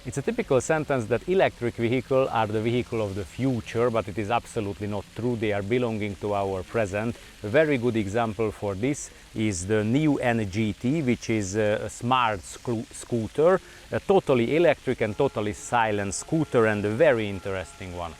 It's a typical sentence that electric vehicles are the vehicle of the future, but it is absolutely not true. They are belonging to our present. A very good example for this is the Niu NGT, which is a smart scooter, a totally electric and totally silent scooter, and a very interesting one.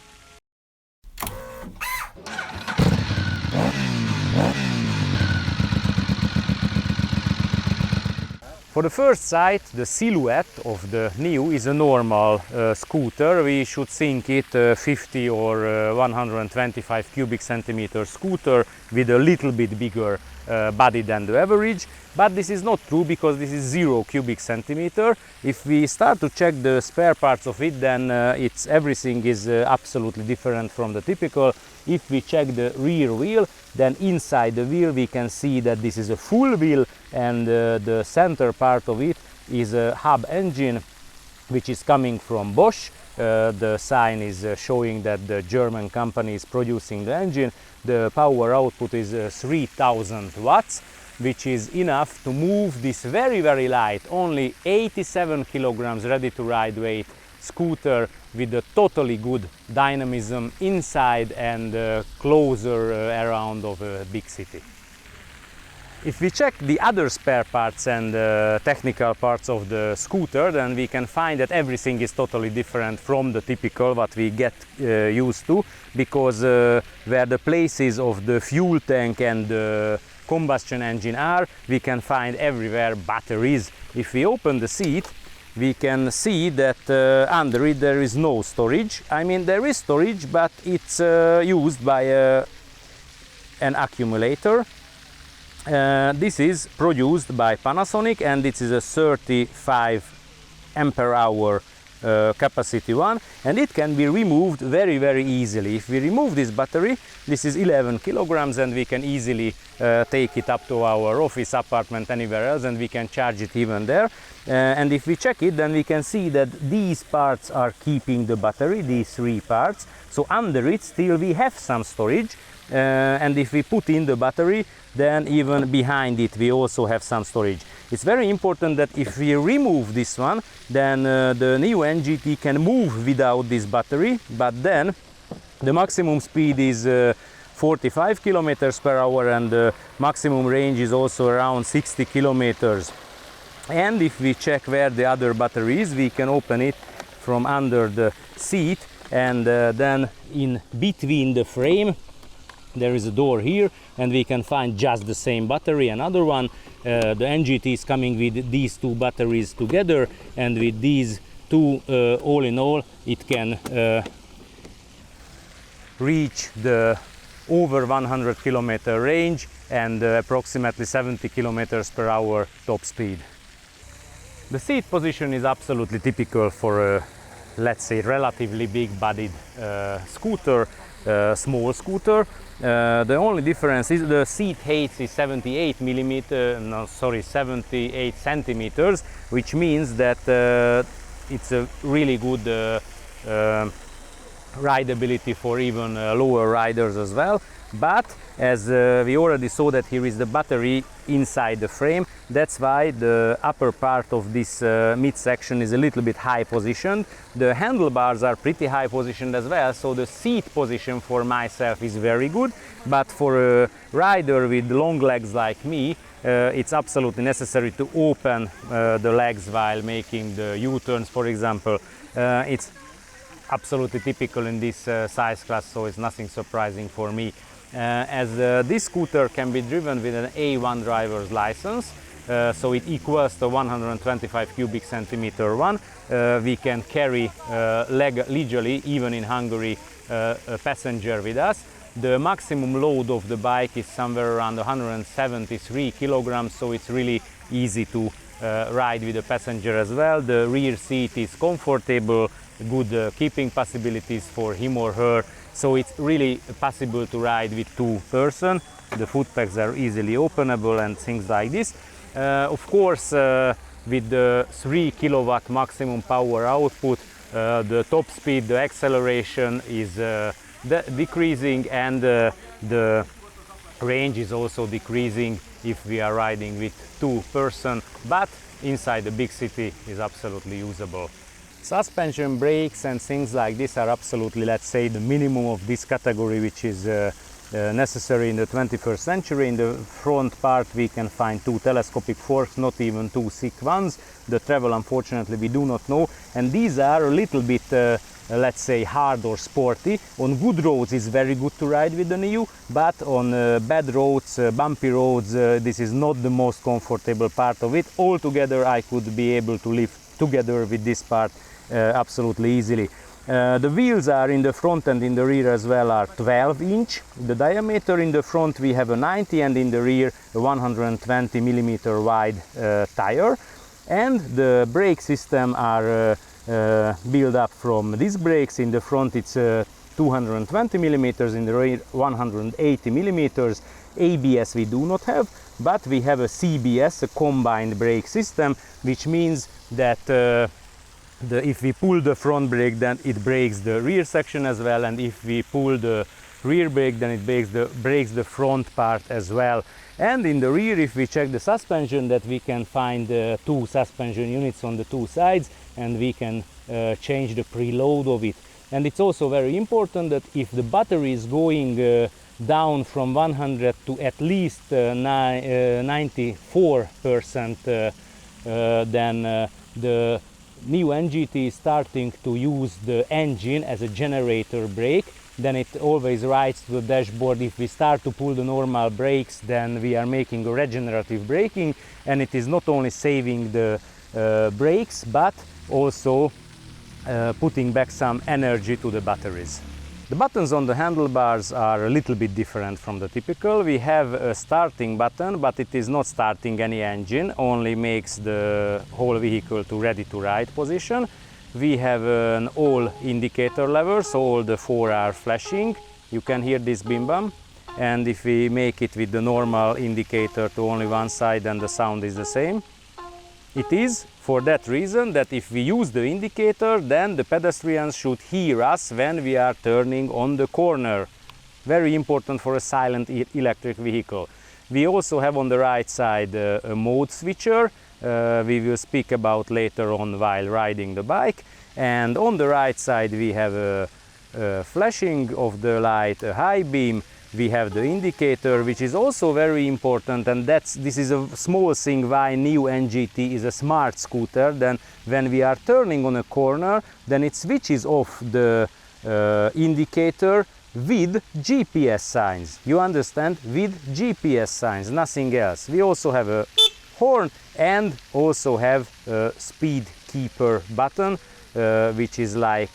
For the first sight, the silhouette of the Niu is a normal scooter. We should think it 50 or 125 cubic centimeter scooter with a little bit bigger body than the average. But this is not true, because this is 0 cubic centimeter. If we start to check the spare parts of it, then everything is absolutely different from the typical. If we check the rear wheel, then inside the wheel we can see that this is a full wheel, and the center part of it is a hub engine which is coming from Bosch. The sign is showing that the German company is producing the engine. The power output is 3000 watts, which is enough to move this very, very light, only 87 kilograms ready to ride weight scooter with a totally good dynamism inside and closer around of a big city. If we check the other spare parts and technical parts of the scooter, then we can find that everything is totally different from the typical what we get used to, because where the places of the fuel tank and the combustion engine are, we can find everywhere batteries. If we open the seat, we can see that under it there is no storage. I mean, there is storage, but it's used by an accumulator. This is produced by Panasonic, and this is a 35 ampere hour capacity one, and it can be removed very, very easily. If we remove this battery, this is 11 kilograms, and we can easily take it up to our office, apartment, anywhere else, and we can charge it even there. And if we check it, then we can see that these parts are keeping the battery, these three parts. So under it still we have some storage, and if we put in the battery, then even behind it we also have some storage. It's very important that if we remove this one, then the Niu NGT can move without this battery, but then the maximum speed is 45 kilometers per hour, and the maximum range is also around 60 kilometers. And if we check where the other battery is, we can open it from under the seat, and then in between the frame there is a door here, and we can find just the same battery, another one. The NGT is coming with these two batteries together, and with these two, all in all, it can reach the over 100 kilometer range and approximately 70 kilometers per hour top speed. The seat position is absolutely typical for a, let's say, relatively big-bodied scooter, small scooter. The only difference is the seat height is 78 centimeters, which means that it's a really good rideability for even lower riders as well. But as we already saw that here is the battery inside the frame, that's why the upper part of this midsection is a little bit high positioned. The handlebars are pretty high positioned as well, so the seat position for myself is very good. But for a rider with long legs like me, it's absolutely necessary to open the legs while making the U-turns, for example. It's absolutely typical in this size class, so it's nothing surprising for me. As this scooter can be driven with an A1 driver's license, so it equals the 125 cubic centimeter one. We can carry legally, even in Hungary, a passenger with us. The maximum load of the bike is somewhere around 173 kilograms, so it's really easy to ride with a passenger as well. The rear seat is comfortable, good keeping possibilities for him or her, so it's really possible to ride with two persons. The foot pegs are easily openable and things like this. Of course, with the 3 kilowatt maximum power output, the top speed, the acceleration is decreasing, and the range is also decreasing if we are riding with two persons, but inside the big city is absolutely usable. Suspension, brakes and things like this are absolutely, let's say, the minimum of this category, which is necessary in the 21st century. In the front part we can find 2 telescopic forks, not even 2 thick ones. The travel, unfortunately, we do not know, and these are a little bit let's say hard or sporty. On good roads it's very good to ride with the Niu, but on bad roads, bumpy roads, this is not the most comfortable part of it. Altogether I could be able to live together with this part absolutely easily. The wheels are in the front and in the rear as well are 12-inch. The diameter in the front we have a 90 and in the rear a 120 millimeter wide tire. And the brake system are built up from disc brakes. In the front it's 220 millimeters, in the rear 180 millimeters. ABS we do not have, but we have a CBS, a combined brake system, which means that if we pull the front brake, then it brakes the rear section as well, and if we pull the rear brake, then it brakes the front part as well. And in the rear, if we check the suspension, that we can find 2 suspension units on the 2 sides, and we can change the preload of it. And it's also very important that if the battery is going down from 100 to at least 94%, then the Niu NGT is starting to use the engine as a generator brake. Then it always rides to the dashboard. If we start to pull the normal brakes, then we are making a regenerative braking, and it is not only saving the brakes but also putting back some energy to the batteries. The buttons on the handlebars are a little bit different from the typical. We have a starting button, but it is not starting any engine, only makes the whole vehicle to ready to ride position. We have an all indicator lever, so all the 4 are flashing. You can hear this bim bam, and if we make it with the normal indicator to only one side, then the sound is the same. It is for that reason that if we use the indicator, then the pedestrians should hear us when we are turning on the corner. Very important for a silent electric vehicle. We also have on the right side a mode switcher. We will speak about later on while riding the bike. And on the right side we have a flashing of the light, a high beam. We have the indicator, which is also very important, and this is a small thing why Niu NGT is a smart scooter. Then when we are turning on a corner, then it switches off the indicator with GPS signs. You understand? With GPS signs, nothing else. We also have a horn and also have a speed keeper button, which is like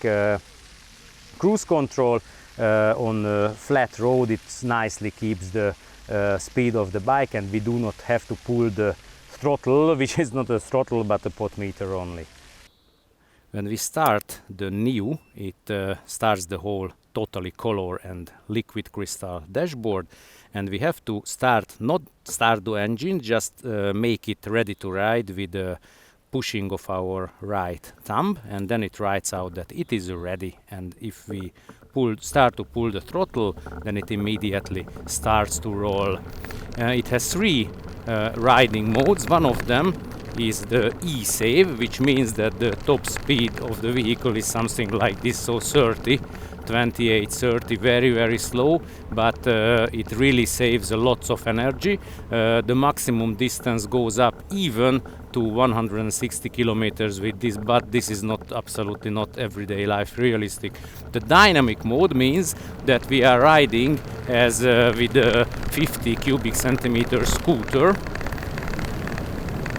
cruise control. On a flat road it nicely keeps the speed of the bike, and we do not have to pull the throttle, which is not a throttle but a pot meter only. When we start the Niu, it starts the whole totally color and liquid crystal dashboard, and we have to not start the engine, just make it ready to ride with the pushing of our right thumb, and then it writes out that it is ready. And if we start to pull the throttle, then it immediately starts to roll. It has 3 riding modes. One of them is the e-save, which means that the top speed of the vehicle is something like this, so 30, 28, 30, very slow, but it really saves a lot of energy. The maximum distance goes up even to 160 kilometers with this, but this is absolutely not everyday life realistic. The dynamic mode means that we are riding as with a 50 cubic centimeter scooter.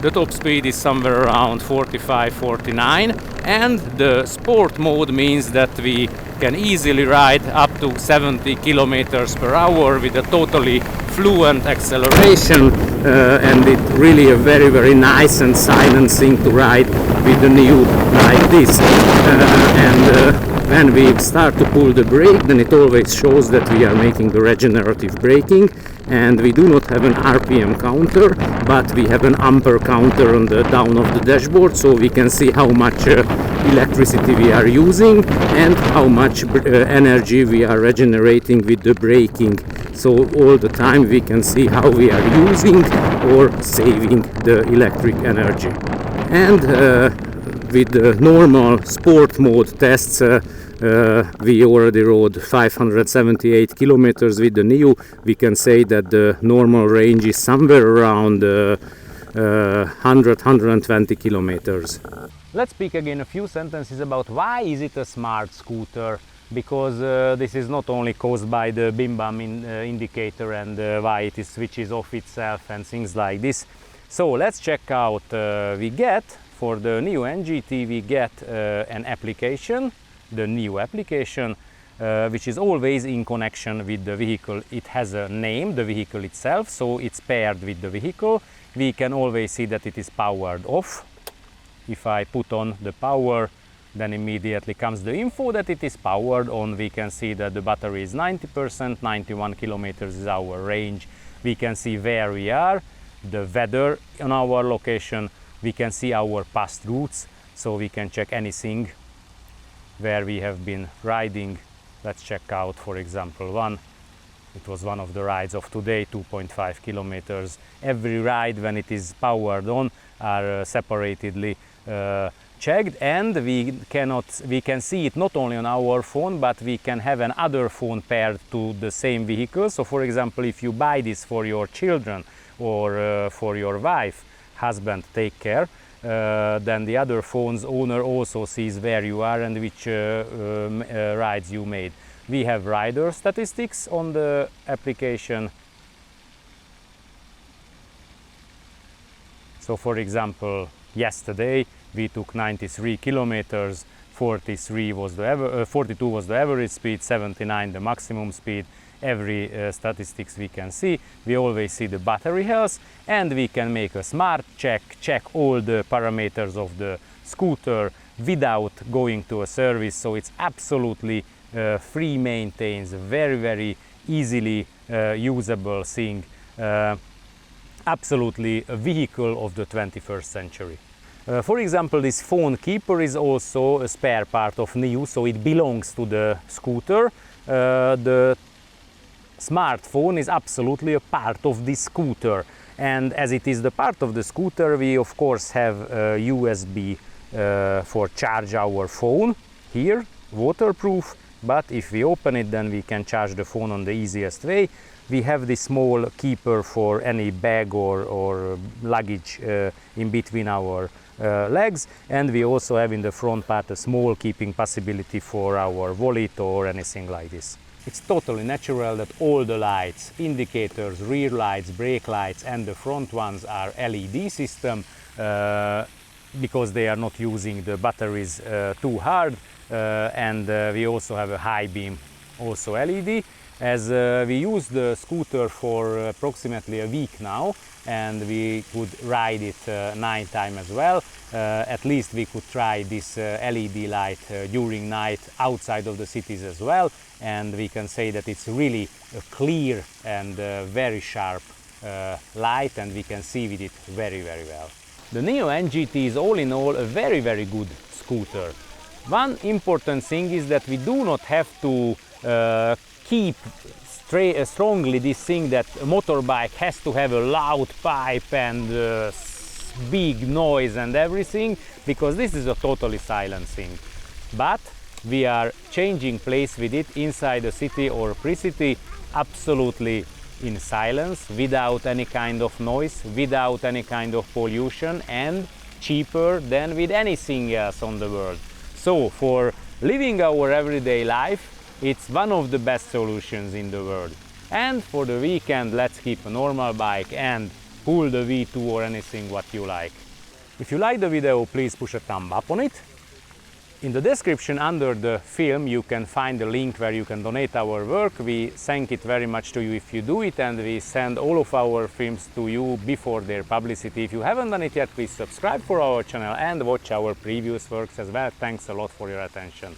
The top speed is somewhere around 45, 49, and the sport mode means that we can easily ride up to 70 kilometers per hour with a totally fluent acceleration, and it's really a very nice and silent thing to ride with the Niu like this. When we start to pull the brake, then it always shows that we are making the regenerative braking, and we do not have an RPM counter, but we have an ampere counter on the down of the dashboard, so we can see how much electricity we are using and how much energy we are regenerating with the braking. So all the time we can see how we are using or saving the electric energy. And with the normal sport mode tests, we already rode 578 kilometers with the Niu. We can say that the normal range is somewhere around 100-120 kilometers. Let's speak again a few sentences about why is it a smart scooter, because this is not only caused by the bim bam indicator and why it switches off itself and things like this. So let's check out, we get for the Niu NGT we get an application, the Niu application, which is always in connection with the vehicle. It has a name, the vehicle itself, so it's paired with the vehicle. We can always see that it is powered off. If I put on the power, then immediately comes the info that it is powered on. We can see that the battery is 90%, 91 kilometers is our range. We can see where we are, the weather on our location. We can see our past routes, so we can check anything where we have been riding. Let's check out, for example, one. It was one of the rides of today, 2.5 kilometers. Every ride, when it is powered on, are separatedly checked, and we can see it not only on our phone, but we can have another phone paired to the same vehicle. So for example, if you buy this for your children or for your wife, husband, take care, then the other phone's owner also sees where you are and which rides you made. We have rider statistics on the application. So for example, yesterday we took 93 kilometers, 42 was the average speed, 79 the maximum speed. Every statistics we can see. We always see the battery health, and we can make a smart check all the parameters of the scooter without going to a service. So it's absolutely free maintains, very easily usable thing. Absolutely a vehicle of the 21st century. For example, this phone keeper is also a spare part of Niu, so it belongs to the scooter. The smartphone is absolutely a part of this scooter, and as it is the part of the scooter, we of course have a USB for charge our phone here, waterproof, but if we open it, then we can charge the phone on the easiest way. We have this small keeper for any bag or luggage in between our legs, and we also have in the front part a small keeping possibility for our wallet or anything like this. It's totally natural that all the lights, indicators, rear lights, brake lights and the front ones are LED system because they are not using the batteries too hard, and we also have a high beam, also LED. As we use the scooter for approximately a week now, and we could ride it night time as well. At least we could try this LED light during night outside of the cities as well, and we can say that it's really a clear and very sharp light, and we can see with it very well. The Niu NGT is all in all a very good scooter. One important thing is that we do not have to keep strongly this thing that a motorbike has to have a loud pipe and big noise and everything, because this is a totally silent thing. But we are changing place with it inside the city or pre-city absolutely in silence, without any kind of noise, without any kind of pollution, and cheaper than with anything else on the world. So for living our everyday life, it's one of the best solutions in the world. And for the weekend, let's keep a normal bike and pull the V2 or anything what you like. If you like the video, please push a thumb up on it. In the description under the film you can find a link where you can donate our work. We thank it very much to you if you do it, and we send all of our films to you before their publicity. If you haven't done it yet, please subscribe for our channel and watch our previous works as well. Thanks a lot for your attention.